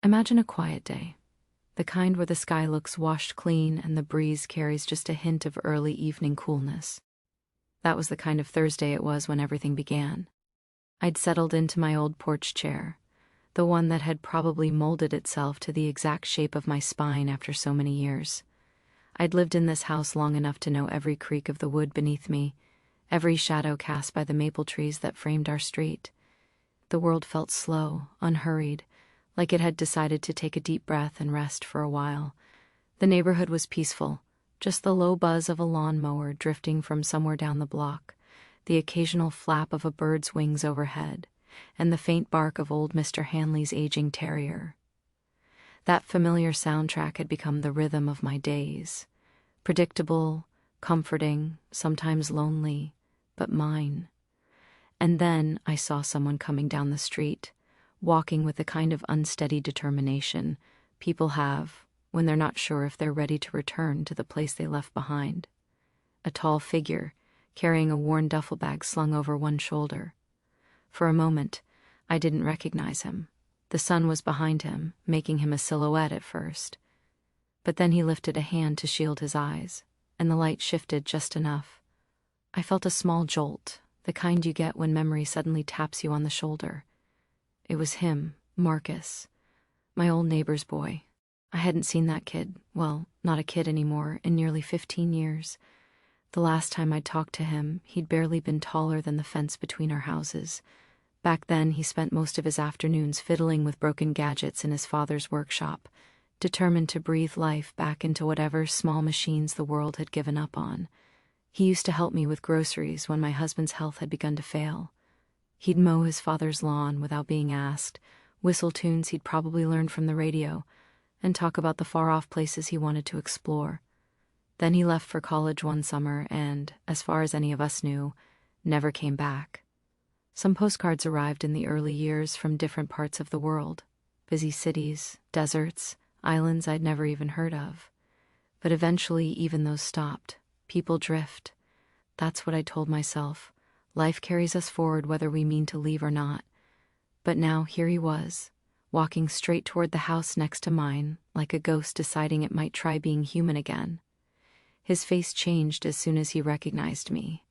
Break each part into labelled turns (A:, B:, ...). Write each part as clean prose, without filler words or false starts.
A: Imagine a quiet day, the kind where the sky looks washed clean and the breeze carries just a hint of early evening coolness. That was the kind of Thursday it was when everything began. I'd settled into my old porch chair, the one that had probably molded itself to the exact shape of my spine after so many years. I'd lived in this house long enough to know every creak of the wood beneath me, every shadow cast by the maple trees that framed our street. The world felt slow, unhurried, like it had decided to take a deep breath and rest for a while. The neighborhood was peaceful, just the low buzz of a lawnmower drifting from somewhere down the block, the occasional flap of a bird's wings overhead, and the faint bark of old Mr. Hanley's aging terrier. That familiar soundtrack had become the rhythm of my days. Predictable, comforting, sometimes lonely, but mine. And then I saw someone coming down the street, walking with the kind of unsteady determination people have when they're not sure if they're ready to return to the place they left behind. A tall figure, carrying a worn duffel bag slung over one shoulder. For a moment, I didn't recognize him. The sun was behind him, making him a silhouette at first. But then he lifted a hand to shield his eyes, and the light shifted just enough. I felt a small jolt, the kind you get when memory suddenly taps you on the shoulder. It was him, Marcus, my old neighbor's boy. I hadn't seen that kid, well, not a kid anymore, in nearly 15 years. The last time I'd talked to him, he'd barely been taller than the fence between our houses. Back then, he spent most of his afternoons fiddling with broken gadgets in his father's workshop, determined to breathe life back into whatever small machines the world had given up on. He used to help me with groceries when my husband's health had begun to fail. He'd mow his father's lawn without being asked, whistle tunes he'd probably learned from the radio, and talk about the far-off places he wanted to explore. Then he left for college one summer and, as far as any of us knew, never came back. Some postcards arrived in the early years from different parts of the world, busy cities, deserts, islands I'd never even heard of. But eventually even those stopped. People drift. That's what I told myself. Life carries us forward whether we mean to leave or not. But now here he was, walking straight toward the house next to mine, like a ghost deciding it might try being human again. His face changed as soon as he recognized me.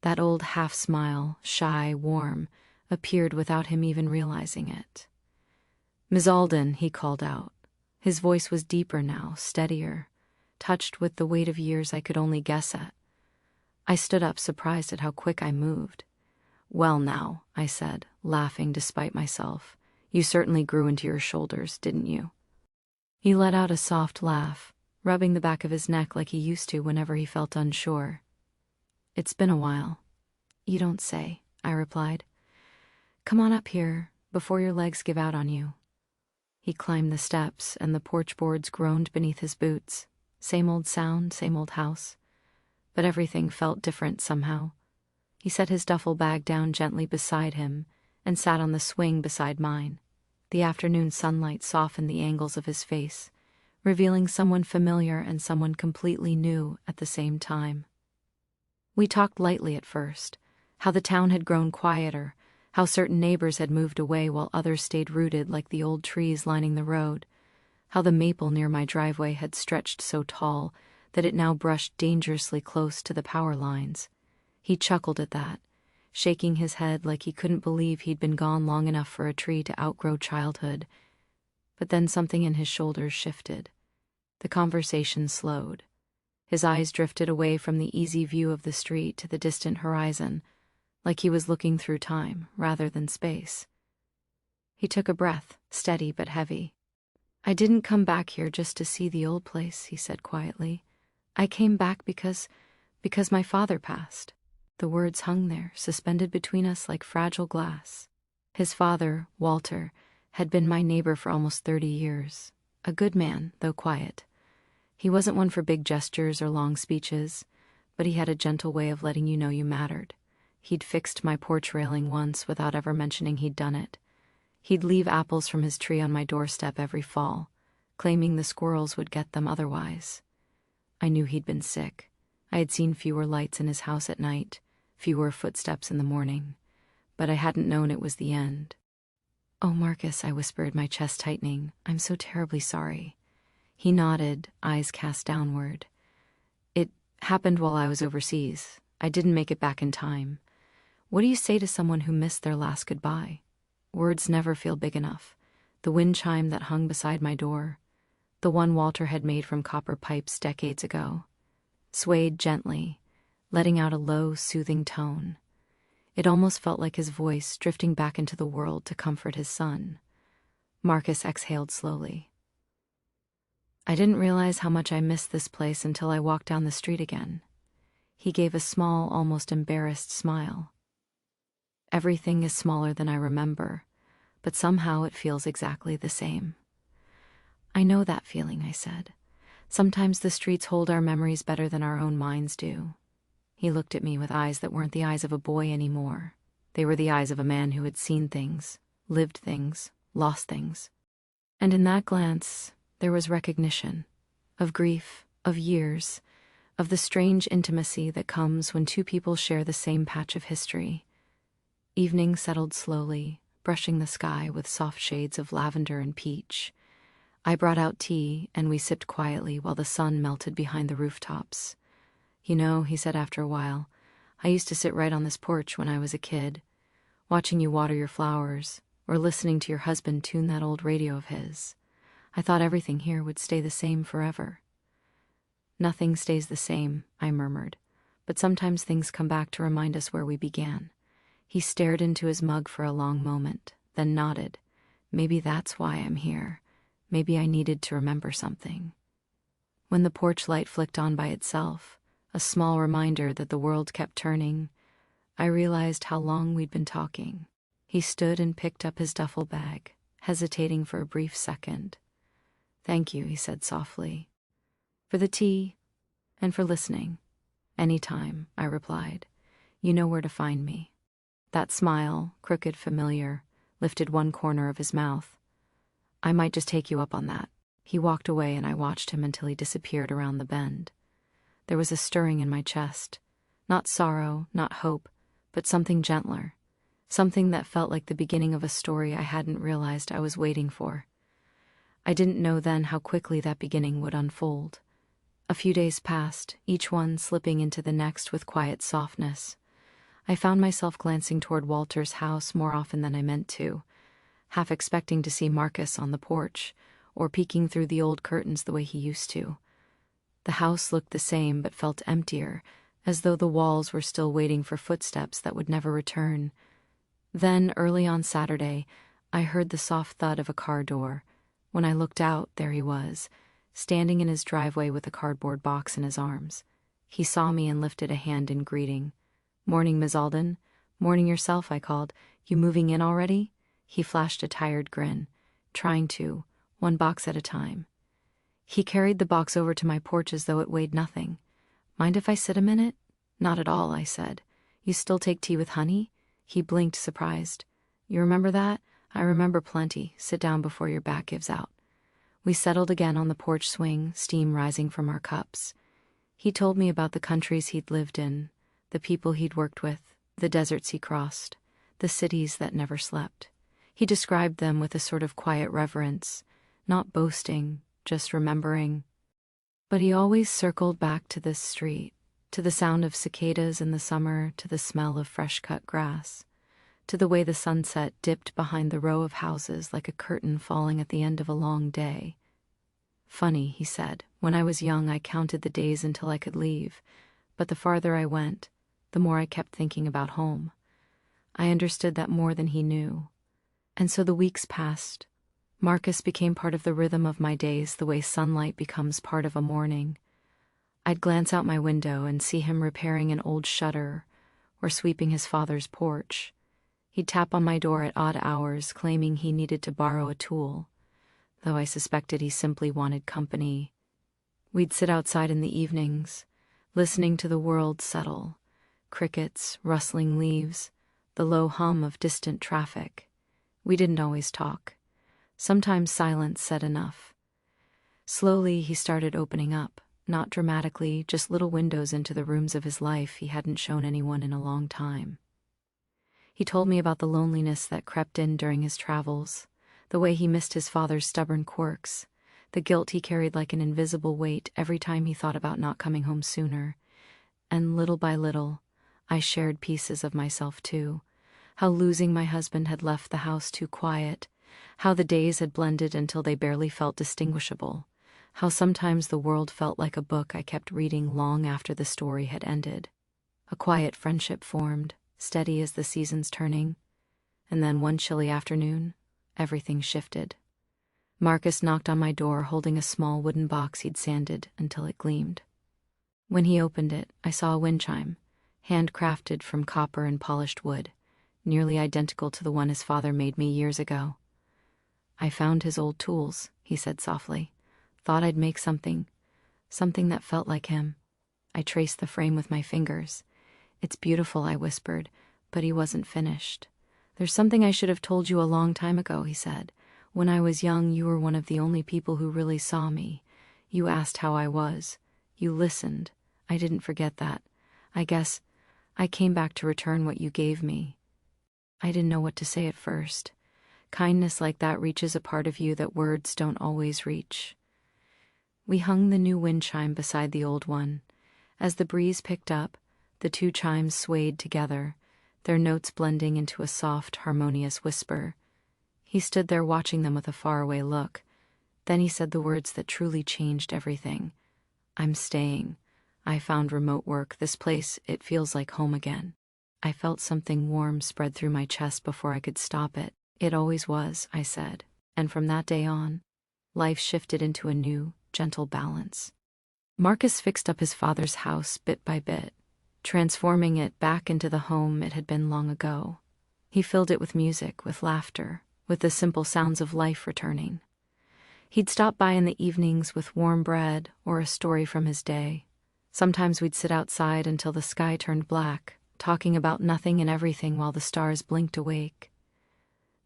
A: That old half-smile, shy, warm, appeared without him even realizing it. "Ms. Alden," he called out. His voice was deeper now, steadier, touched with the weight of years I could only guess at. I stood up, surprised at how quick I moved. "Well now," I said, laughing despite myself. "You certainly grew into your shoulders, didn't you?" He let out a soft laugh, rubbing the back of his neck like he used to whenever he felt unsure. "It's been a while." "You don't say," I replied. "Come on up here, before your legs give out on you." He climbed the steps, and the porch boards groaned beneath his boots. Same old sound, same old house. But everything felt different somehow. He set his duffel bag down gently beside him and sat on the swing beside mine. The afternoon sunlight softened the angles of his face, revealing someone familiar and someone completely new at the same time. We talked lightly at first, how the town had grown quieter, how certain neighbors had moved away while others stayed rooted like the old trees lining the road, how the maple near my driveway had stretched so tall that it now brushed dangerously close to the power lines. He chuckled at that, shaking his head like he couldn't believe he'd been gone long enough for a tree to outgrow childhood. But then something in his shoulders shifted. The conversation slowed. His eyes drifted away from the easy view of the street to the distant horizon, like he was looking through time rather than space. He took a breath, steady but heavy. "I didn't come back here just to see the old place," he said quietly. "I came back because my father passed." The words hung there, suspended between us like fragile glass. His father, Walter, had been my neighbor for almost 30 years. A good man, though quiet. He wasn't one for big gestures or long speeches, but he had a gentle way of letting you know you mattered. He'd fixed my porch railing once without ever mentioning he'd done it. He'd leave apples from his tree on my doorstep every fall, claiming the squirrels would get them otherwise. I knew he'd been sick. I had seen fewer lights in his house at night, fewer footsteps in the morning, but I hadn't known it was the end. Oh, Marcus, I whispered, my chest tightening. I'm so terribly sorry. He nodded, eyes cast downward. It happened while I was overseas. I didn't make it back in time. What do you say to someone who missed their last goodbye? Words never feel big enough. The wind chime that hung beside my door, the one Walter had made from copper pipes decades ago, swayed gently, letting out a low, soothing tone. It almost felt like his voice drifting back into the world to comfort his son. Marcus exhaled slowly. I didn't realize how much I missed this place until I walked down the street again. He gave a small, almost embarrassed smile. Everything is smaller than I remember, but somehow it feels exactly the same. I know that feeling, I said. Sometimes the streets hold our memories better than our own minds do. He looked at me with eyes that weren't the eyes of a boy anymore. They were the eyes of a man who had seen things, lived things, lost things. And in that glance, there was recognition of grief, of years, of the strange intimacy that comes when two people share the same patch of history. Evening settled slowly, brushing the sky with soft shades of lavender and peach. I brought out tea, and we sipped quietly while the sun melted behind the rooftops. You know, he said after a while, I used to sit right on this porch when I was a kid, watching you water your flowers, or listening to your husband tune that old radio of his. I thought everything here would stay the same forever. Nothing stays the same, I murmured, but sometimes things come back to remind us where we began. He stared into his mug for a long moment, then nodded. Maybe that's why I'm here. Maybe I needed to remember something. When the porch light flicked on by itself, a small reminder that the world kept turning, I realized how long we'd been talking. He stood and picked up his duffel bag, hesitating for a brief second. Thank you, he said softly. For the tea, and for listening. Anytime, I replied. You know where to find me. That smile, crooked, familiar, lifted one corner of his mouth. I might just take you up on that. He walked away and I watched him until he disappeared around the bend. There was a stirring in my chest. Not sorrow, not hope, but something gentler. Something that felt like the beginning of a story I hadn't realized I was waiting for. I didn't know then how quickly that beginning would unfold. A few days passed, each one slipping into the next with quiet softness. I found myself glancing toward Walter's house more often than I meant to, half expecting to see Marcus on the porch, or peeking through the old curtains the way he used to. The house looked the same but felt emptier, as though the walls were still waiting for footsteps that would never return. Then, early on Saturday, I heard the soft thud of a car door. When I looked out, there he was, standing in his driveway with a cardboard box in his arms. He saw me and lifted a hand in greeting. Morning, Ms. Alden. Morning yourself, I called. You moving in already? He flashed a tired grin, trying to, one box at a time. He carried the box over to my porch as though it weighed nothing. Mind if I sit a minute? Not at all, I said. You still take tea with honey? He blinked, surprised. You remember that? I remember plenty. Sit down before your back gives out. We settled again on the porch swing, steam rising from our cups. He told me about the countries he'd lived in, the people he'd worked with, the deserts he crossed, the cities that never slept. He described them with a sort of quiet reverence, not boasting, just remembering. But he always circled back to this street, to the sound of cicadas in the summer, to the smell of fresh-cut grass, to the way the sunset dipped behind the row of houses like a curtain falling at the end of a long day. Funny, he said, when I was young I counted the days until I could leave, but the farther I went, the more I kept thinking about home. I understood that more than he knew. And so the weeks passed. Marcus became part of the rhythm of my days the way sunlight becomes part of a morning. I'd glance out my window and see him repairing an old shutter or sweeping his father's porch. He'd tap on my door at odd hours, claiming he needed to borrow a tool, though I suspected he simply wanted company. We'd sit outside in the evenings, listening to the world settle, crickets, rustling leaves, the low hum of distant traffic. We didn't always talk. Sometimes silence said enough. Slowly he started opening up, not dramatically, just little windows into the rooms of his life he hadn't shown anyone in a long time. He told me about the loneliness that crept in during his travels, the way he missed his father's stubborn quirks, the guilt he carried like an invisible weight every time he thought about not coming home sooner. And little by little, I shared pieces of myself too. How losing my husband had left the house too quiet, how the days had blended until they barely felt distinguishable, how sometimes the world felt like a book I kept reading long after the story had ended. A quiet friendship formed, steady as the seasons turning, and then one chilly afternoon, everything shifted. Marcus knocked on my door holding a small wooden box he'd sanded until it gleamed. When he opened it, I saw a wind chime, handcrafted from copper and polished wood, nearly identical to the one his father made me years ago. "I found his old tools," he said softly. "Thought I'd make something that felt like him." I traced the frame with my fingers. "It's beautiful," I whispered, but he wasn't finished. "There's something I should have told you a long time ago," he said. "When I was young, you were one of the only people who really saw me. You asked how I was. You listened. I didn't forget that. I guess I came back to return what you gave me. I didn't know what to say at first. Kindness like that reaches a part of you that words don't always reach." We hung the new wind chime beside the old one. As the breeze picked up, the two chimes swayed together, their notes blending into a soft, harmonious whisper. He stood there watching them with a faraway look. Then he said the words that truly changed everything. "I'm staying. I found remote work. This place, it feels like home again." I felt something warm spread through my chest before I could stop it. "It always was," I said, and from that day on, life shifted into a new, gentle balance. Marcus fixed up his father's house bit by bit, transforming it back into the home it had been long ago. He filled it with music, with laughter, with the simple sounds of life returning. He'd stop by in the evenings with warm bread or a story from his day. Sometimes we'd sit outside until the sky turned black, talking about nothing and everything while the stars blinked awake.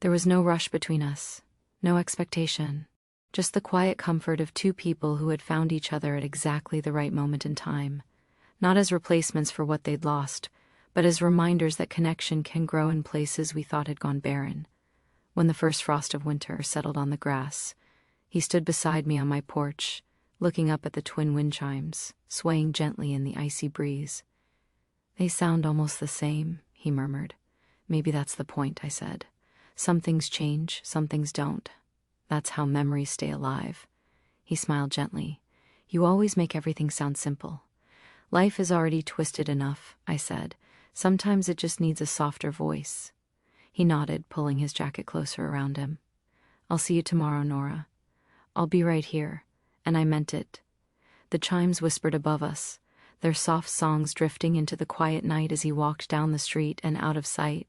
A: There was no rush between us, no expectation, just the quiet comfort of two people who had found each other at exactly the right moment in time, not as replacements for what they'd lost, but as reminders that connection can grow in places we thought had gone barren. When the first frost of winter settled on the grass, he stood beside me on my porch, looking up at the twin wind chimes, swaying gently in the icy breeze. "They sound almost the same," he murmured. "Maybe that's the point," I said. "Some things change, some things don't. That's how memories stay alive." He smiled gently. "You always make everything sound simple." "Life is already twisted enough," I said. "Sometimes it just needs a softer voice." He nodded, pulling his jacket closer around him. "I'll see you tomorrow, Nora. I'll be right here." And I meant it. The chimes whispered above us, their soft songs drifting into the quiet night as he walked down the street and out of sight,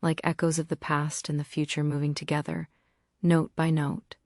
A: like echoes of the past and the future moving together, note by note,